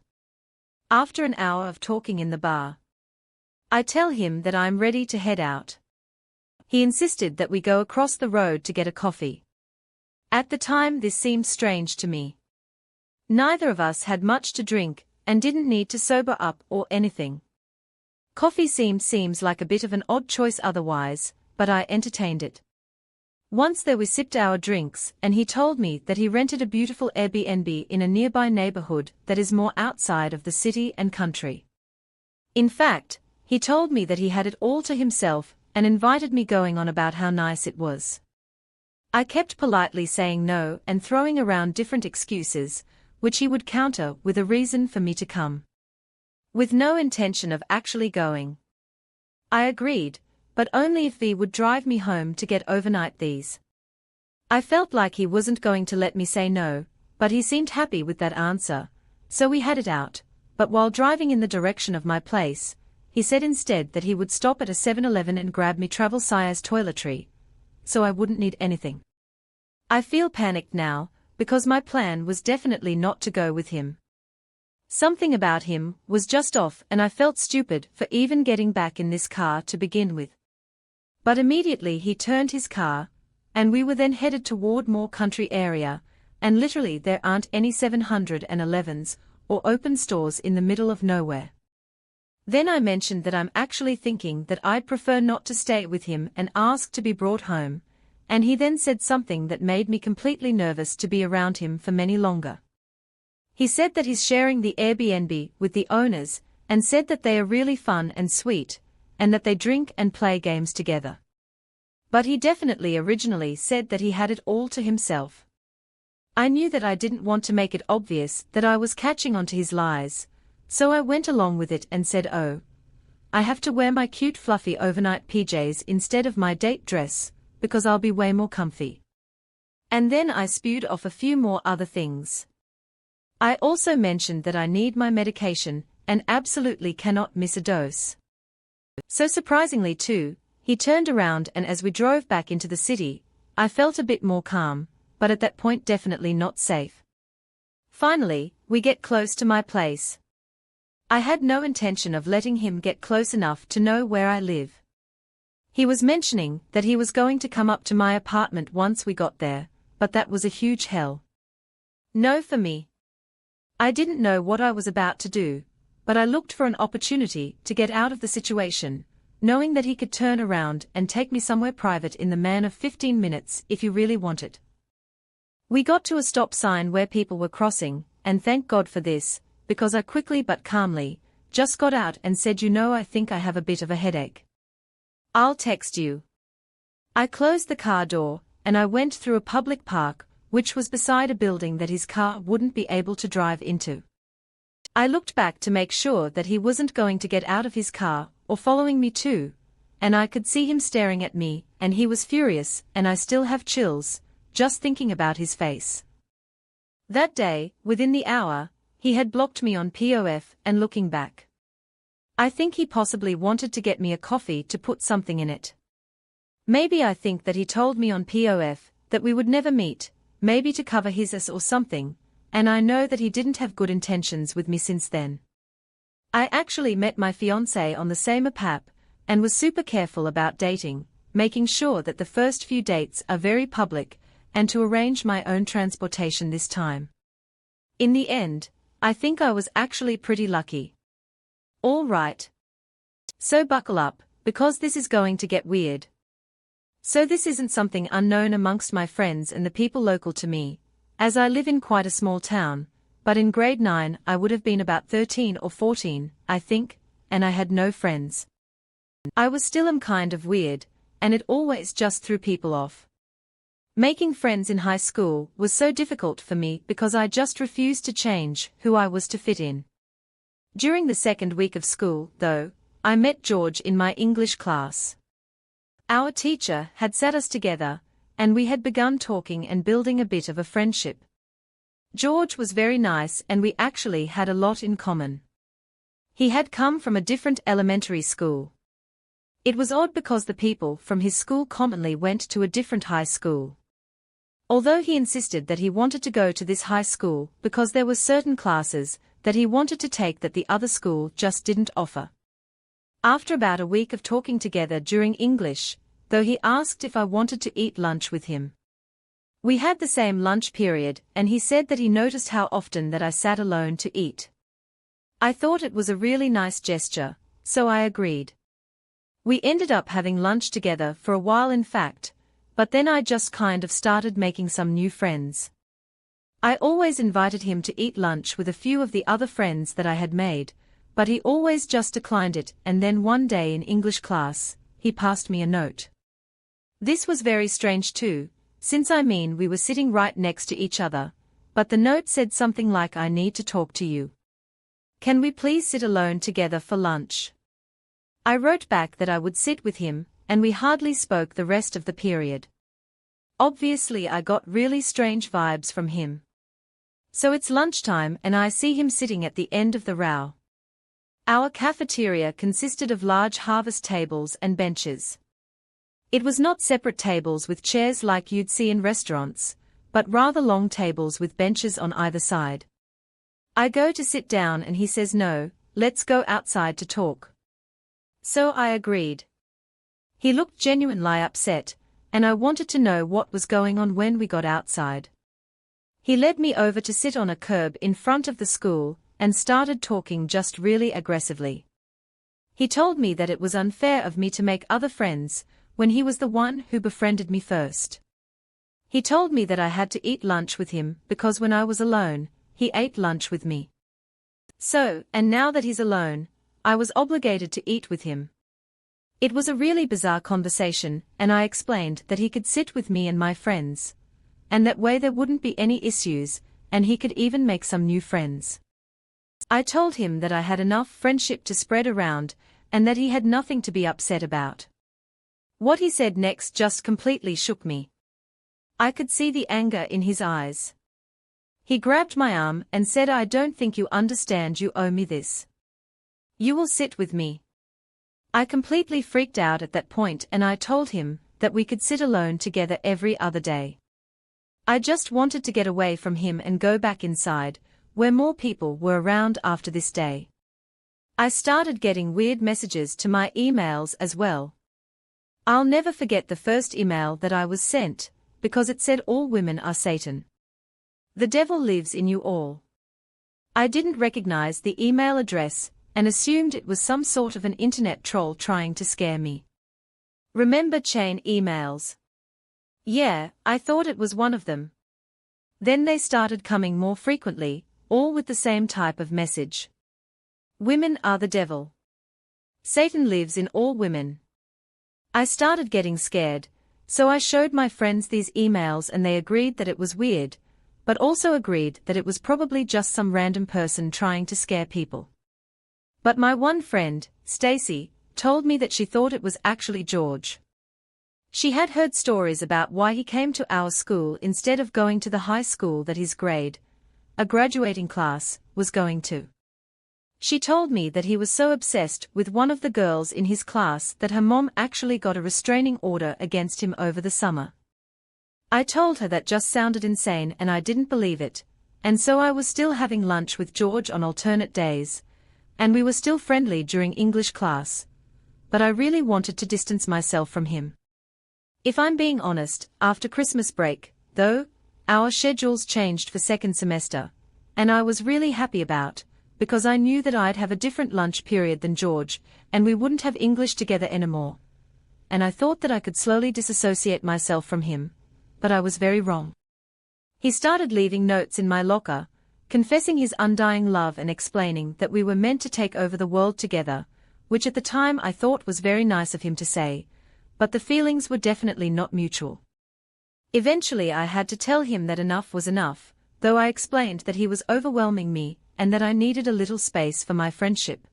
After an hour of talking in the bar, I tell him that I'm ready to head out. He insisted that we go across the road to get a coffee. At the time this seemed strange to me. Neither of us had much to drink, and didn't need to sober up or anything. Coffee seems like a bit of an odd choice otherwise, but I entertained it. Once there we sipped our drinks, and he told me that he rented a beautiful Airbnb in a nearby neighborhood that is more outside of the city and country. In fact, he told me that he had it all to himself, and invited me going on about how nice it was. I kept politely saying no and throwing around different excuses, which he would counter with a reason for me to come. With no intention of actually going. I agreed, but only if V would drive me home to get overnight these. I felt like he wasn't going to let me say no, but he seemed happy with that answer, so we had it out, but while driving in the direction of my place, he said instead that he would stop at a 7-Eleven and grab me travel size toiletry, so I wouldn't need anything. I feel panicked now, because my plan was definitely not to go with him. Something about him was just off and I felt stupid for even getting back in this car to begin with. But immediately he turned his car, and we were then headed toward more country area, and literally there aren't any 7-Elevens or open stores in the middle of nowhere. Then I mentioned that I'm actually thinking that I'd prefer not to stay with him and asked to be brought home, and he then said something that made me completely nervous to be around him for many longer. He said that he's sharing the Airbnb with the owners, and said that they are really fun and sweet, and that they drink and play games together. But he definitely originally said that he had it all to himself. I knew that I didn't want to make it obvious that I was catching on to his lies, so I went along with it and said, "Oh, I have to wear my cute fluffy overnight PJs instead of my date dress, because I'll be way more comfy." And then I spewed off a few more other things. I also mentioned that I need my medication, and absolutely cannot miss a dose. So surprisingly too, he turned around, and as we drove back into the city, I felt a bit more calm, but at that point definitely not safe. Finally, we get close to my place. I had no intention of letting him get close enough to know where I live. He was mentioning that he was going to come up to my apartment once we got there, but that was a huge hell no for me. I didn't know what I was about to do, but I looked for an opportunity to get out of the situation, knowing that he could turn around and take me somewhere private in the man of 15 minutes if you really wanted. We got to a stop sign where people were crossing, and thank God for this, because I quickly but calmly just got out and said, "You know, I think I have a bit of a headache. I'll text you." I closed the car door, and I went through a public park, which was beside a building that his car wouldn't be able to drive into. I looked back to make sure that he wasn't going to get out of his car, or following me too, and I could see him staring at me, and he was furious, and I still have chills just thinking about his face. That day, within the hour, he had blocked me on POF, and looking back, I think he possibly wanted to get me a coffee to put something in it. Maybe I think that he told me on POF that we would never meet, maybe to cover his ass or something, and I know that he didn't have good intentions with me since then. I actually met my fiancé on the same app, and was super careful about dating, making sure that the first few dates are very public, and to arrange my own transportation this time. In the end, I think I was actually pretty lucky. All right. So buckle up, because this is going to get weird. So this isn't something unknown amongst my friends and the people local to me, as I live in quite a small town, but in grade 9 I would have been about 13 or 14, I think, and I had no friends. I was still kind of weird, and it always just threw people off. Making friends in high school was so difficult for me because I just refused to change who I was to fit in. During the second week of school, though, I met George in my English class. Our teacher had sat us together, and we had begun talking and building a bit of a friendship. George was very nice, and we actually had a lot in common. He had come from a different elementary school. It was odd because the people from his school commonly went to a different high school. Although he insisted that he wanted to go to this high school because there were certain classes that he wanted to take that the other school just didn't offer. After about a week of talking together during English, though, he asked if I wanted to eat lunch with him. We had the same lunch period, and he said that he noticed how often that I sat alone to eat. I thought it was a really nice gesture, so I agreed. We ended up having lunch together for a while, in fact, but then I just kind of started making some new friends. I always invited him to eat lunch with a few of the other friends that I had made, but he always just declined it, and then one day in English class, he passed me a note. This was very strange too, since we were sitting right next to each other, but the note said something like, "I need to talk to you. Can we please sit alone together for lunch?" I wrote back that I would sit with him, and we hardly spoke the rest of the period. Obviously I got really strange vibes from him. So it's lunchtime and I see him sitting at the end of the row. Our cafeteria consisted of large harvest tables and benches. It was not separate tables with chairs like you'd see in restaurants, but rather long tables with benches on either side. I go to sit down and he says, "No, let's go outside to talk." So I agreed. He looked genuinely upset, and I wanted to know what was going on when we got outside. He led me over to sit on a curb in front of the school, and started talking just really aggressively. He told me that it was unfair of me to make other friends, when he was the one who befriended me first. He told me that I had to eat lunch with him because when I was alone, he ate lunch with me. So, and now that he's alone, I was obligated to eat with him. It was a really bizarre conversation, and I explained that he could sit with me and my friends, and that way there wouldn't be any issues, and he could even make some new friends. I told him that I had enough friendship to spread around, and that he had nothing to be upset about. What he said next just completely shook me. I could see the anger in his eyes. He grabbed my arm and said, "I don't think you understand, you owe me this. You will sit with me." I completely freaked out at that point, and I told him that we could sit alone together every other day. I just wanted to get away from him and go back inside, where more people were around after this day. I started getting weird messages to my emails as well. I'll never forget the first email that I was sent, because it said all women are Satan. The devil lives in you all. I didn't recognize the email address, and assumed it was some sort of an internet troll trying to scare me. Remember chain emails? Yeah, I thought it was one of them. Then they started coming more frequently, all with the same type of message. Women are the devil. Satan lives in all women. I started getting scared, so I showed my friends these emails and they agreed that it was weird, but also agreed that it was probably just some random person trying to scare people. But my one friend, Stacy, told me that she thought it was actually George. She had heard stories about why he came to our school instead of going to the high school that his grade, a graduating class, was going to. She told me that he was so obsessed with one of the girls in his class that her mom actually got a restraining order against him over the summer. I told her that just sounded insane and I didn't believe it, and so I was still having lunch with George on alternate days, and we were still friendly during English class, but I really wanted to distance myself from him. If I'm being honest, after Christmas break, though, our schedules changed for second semester, and I was really happy about, because I knew that I'd have a different lunch period than George, and we wouldn't have English together anymore. And I thought that I could slowly disassociate myself from him, but I was very wrong. He started leaving notes in my locker, confessing his undying love and explaining that we were meant to take over the world together, which at the time I thought was very nice of him to say, but the feelings were definitely not mutual. Eventually I had to tell him that enough was enough, though I explained that he was overwhelming me and that I needed a little space for my friendship.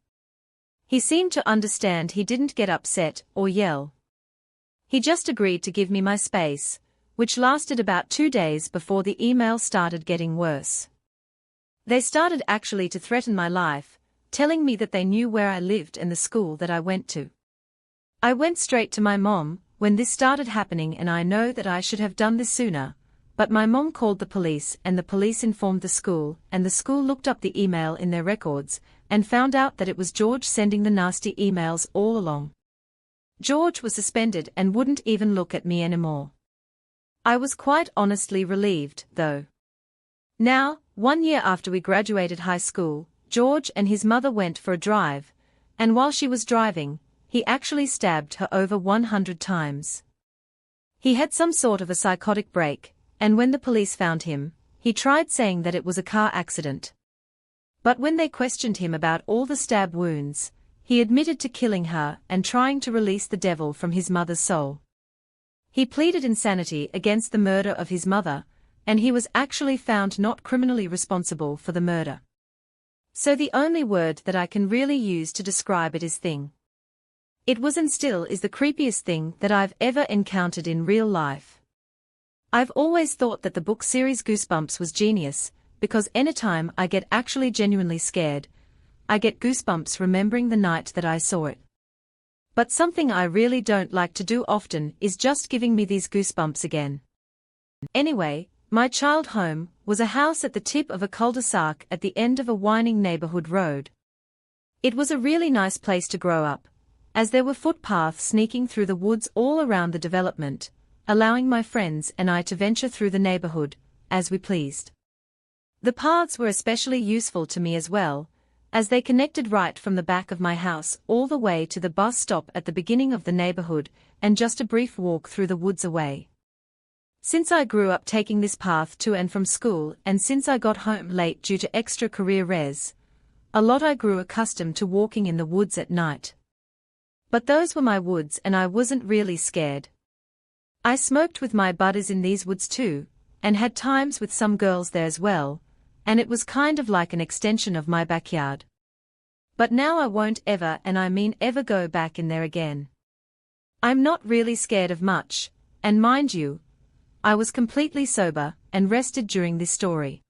He seemed to understand. He didn't get upset or yell. He just agreed to give me my space, which lasted about 2 days before the email started getting worse. They started actually to threaten my life, telling me that they knew where I lived and the school that I went to. I went straight to my mom when this started happening, and I know that I should have done this sooner, but my mom called the police and the police informed the school, and the school looked up the email in their records and found out that it was George sending the nasty emails all along. George was suspended and wouldn't even look at me anymore. I was quite honestly relieved, though. Now, 1 year after we graduated high school, George and his mother went for a drive, and while she was driving, he actually stabbed her over 100 times. He had some sort of a psychotic break, and when the police found him, he tried saying that it was a car accident. But when they questioned him about all the stab wounds, he admitted to killing her and trying to release the devil from his mother's soul. He pleaded insanity against the murder of his mother, and he was actually found not criminally responsible for the murder. So the only word that I can really use to describe it is thing. It was and still is the creepiest thing that I've ever encountered in real life. I've always thought that the book series Goosebumps was genius, because anytime I get actually genuinely scared, I get goosebumps remembering the night that I saw it. But something I really don't like to do often is just giving me these goosebumps again. Anyway, my child home was a house at the tip of a cul-de-sac at the end of a winding neighborhood road. It was a really nice place to grow up, as there were footpaths sneaking through the woods all around the development, allowing my friends and I to venture through the neighborhood as we pleased. The paths were especially useful to me as well, as they connected right from the back of my house all the way to the bus stop at the beginning of the neighborhood and just a brief walk through the woods away. Since I grew up taking this path to and from school, and since I got home late due to extra career res, a lot, I grew accustomed to walking in the woods at night. But those were my woods and I wasn't really scared. I smoked with my buddies in these woods too, and had times with some girls there as well, and it was kind of like an extension of my backyard. But now I won't ever, and I mean ever, go back in there again. I'm not really scared of much, and mind you, I was completely sober and rested during this story.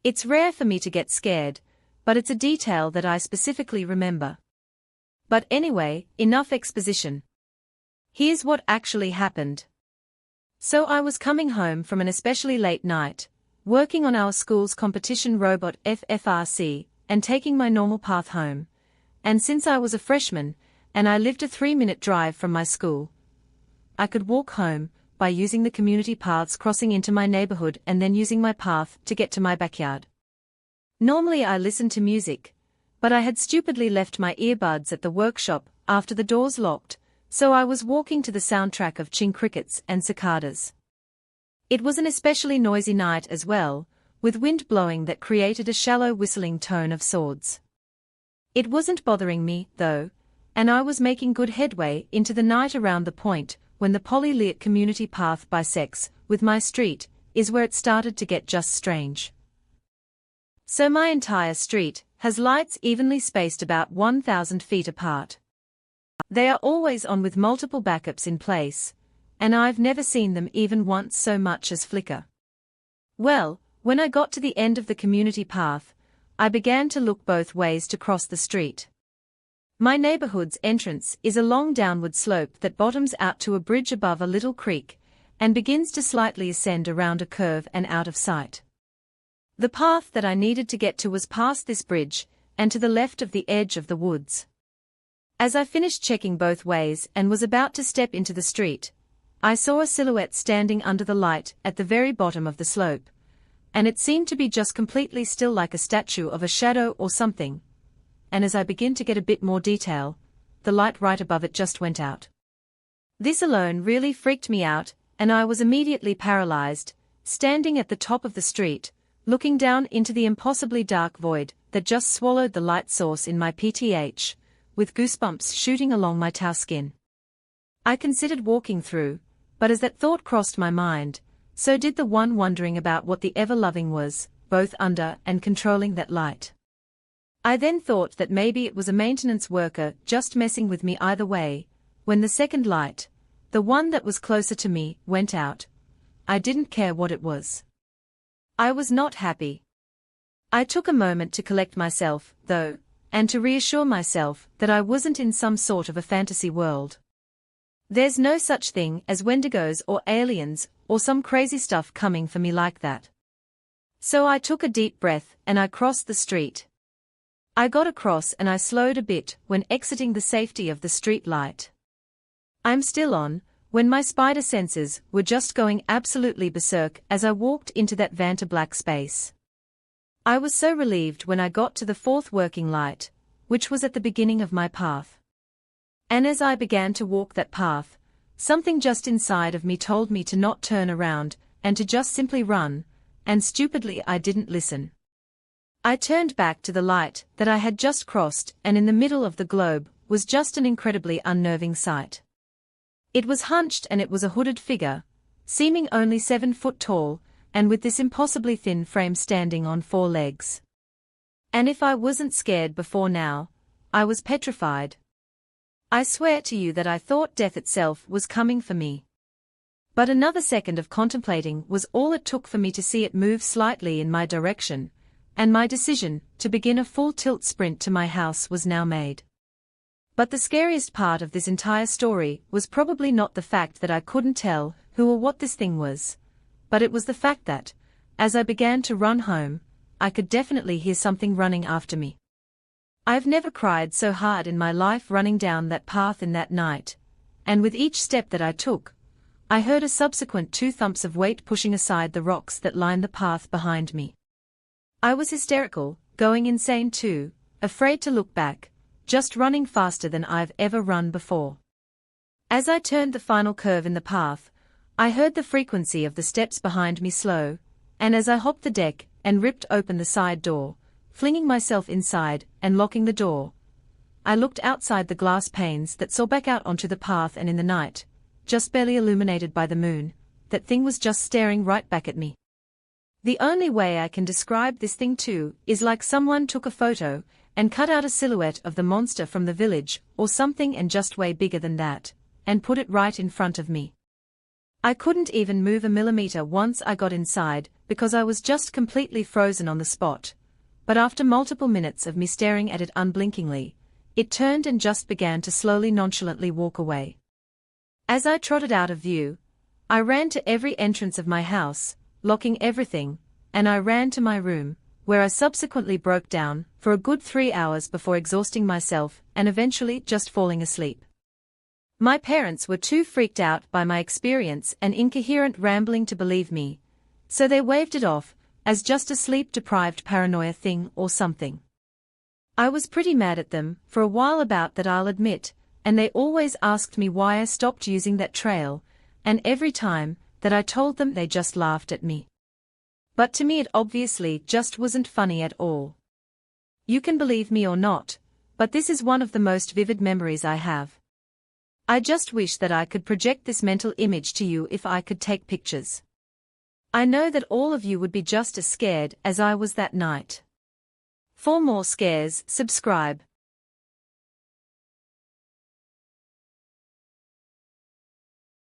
It's rare for me to get scared, but it's a detail that I specifically remember. But anyway, enough exposition. Here's what actually happened. So I was coming home from an especially late night, working on our school's competition robot FFRC, and taking my normal path home. And since I was a freshman, and I lived a 3-minute drive from my school, I could walk home by using the community paths crossing into my neighborhood and then using my path to get to my backyard. Normally I listen to music, but I had stupidly left my earbuds at the workshop after the doors locked, so I was walking to the soundtrack of ching crickets and cicadas. It was an especially noisy night as well, with wind blowing that created a shallow whistling tone of sorts. It wasn't bothering me, though, and I was making good headway into the night around the point when the poly-lit community path bisects with my street is where it started to get just strange. So my entire street has lights evenly spaced about 1,000 feet apart. They are always on with multiple backups in place, and I've never seen them even once so much as flicker. Well, when I got to the end of the community path, I began to look both ways to cross the street. My neighborhood's entrance is a long downward slope that bottoms out to a bridge above a little creek, and begins to slightly ascend around a curve and out of sight. The path that I needed to get to was past this bridge, and to the left of the edge of the woods. As I finished checking both ways and was about to step into the street, I saw a silhouette standing under the light at the very bottom of the slope, and it seemed to be just completely still like a statue of a shadow or something. And as I begin to get a bit more detail, the light right above it just went out. This alone really freaked me out, and I was immediately paralyzed, standing at the top of the street, looking down into the impossibly dark void that just swallowed the light source in my PTH, with goosebumps shooting along my tow skin. I considered walking through, but as that thought crossed my mind, so did the one wondering about what the ever-loving was, both under and controlling that light. I then thought that maybe it was a maintenance worker just messing with me either way. When the second light, the one that was closer to me, went out, I didn't care what it was. I was not happy. I took a moment to collect myself, though, and to reassure myself that I wasn't in some sort of a fantasy world. There's no such thing as Wendigos or aliens or some crazy stuff coming for me like that. So I took a deep breath and I crossed the street. I got across and I slowed a bit when exiting the safety of the street light. I'm still on, when my spider senses were just going absolutely berserk as I walked into that Vanta black space. I was so relieved when I got to the fourth working light, which was at the beginning of my path. And as I began to walk that path, something just inside of me told me to not turn around and to just simply run, and stupidly I didn't listen. I turned back to the light that I had just crossed, and in the middle of the globe was just an incredibly unnerving sight. It was hunched and it was a hooded figure, seeming only 7 foot tall, and with this impossibly thin frame standing on 4 legs. And if I wasn't scared before now, I was petrified. I swear to you that I thought death itself was coming for me. But another second of contemplating was all it took for me to see it move slightly in my direction, and my decision to begin a full tilt sprint to my house was now made. But the scariest part of this entire story was probably not the fact that I couldn't tell who or what this thing was, but it was the fact that, as I began to run home, I could definitely hear something running after me. I've never cried so hard in my life running down that path in that night, and with each step that I took, I heard a subsequent 2 thumps of weight pushing aside the rocks that lined the path behind me. I was hysterical, going insane too, afraid to look back, just running faster than I've ever run before. As I turned the final curve in the path, I heard the frequency of the steps behind me slow, and as I hopped the deck and ripped open the side door, flinging myself inside and locking the door, I looked outside the glass panes that saw back out onto the path, and in the night, just barely illuminated by the moon, that thing was just staring right back at me. The only way I can describe this thing too is like someone took a photo and cut out a silhouette of the monster from the village or something, and just way bigger than that, and put it right in front of me. I couldn't even move a millimeter once I got inside because I was just completely frozen on the spot, but after multiple minutes of me staring at it unblinkingly, it turned and just began to slowly nonchalantly walk away. As I trotted out of view, I ran to every entrance of my house, locking everything, and I ran to my room, where I subsequently broke down for a good 3 hours before exhausting myself and eventually just falling asleep. My parents were too freaked out by my experience and incoherent rambling to believe me, so they waved it off as just a sleep-deprived paranoia thing or something. I was pretty mad at them for a while about that, I'll admit, and they always asked me why I stopped using that trail, and every time that I told them they just laughed at me. But to me it obviously just wasn't funny at all. You can believe me or not, but this is one of the most vivid memories I have. I just wish that I could project this mental image to you if I could take pictures. I know that all of you would be just as scared as I was that night. For more scares, subscribe.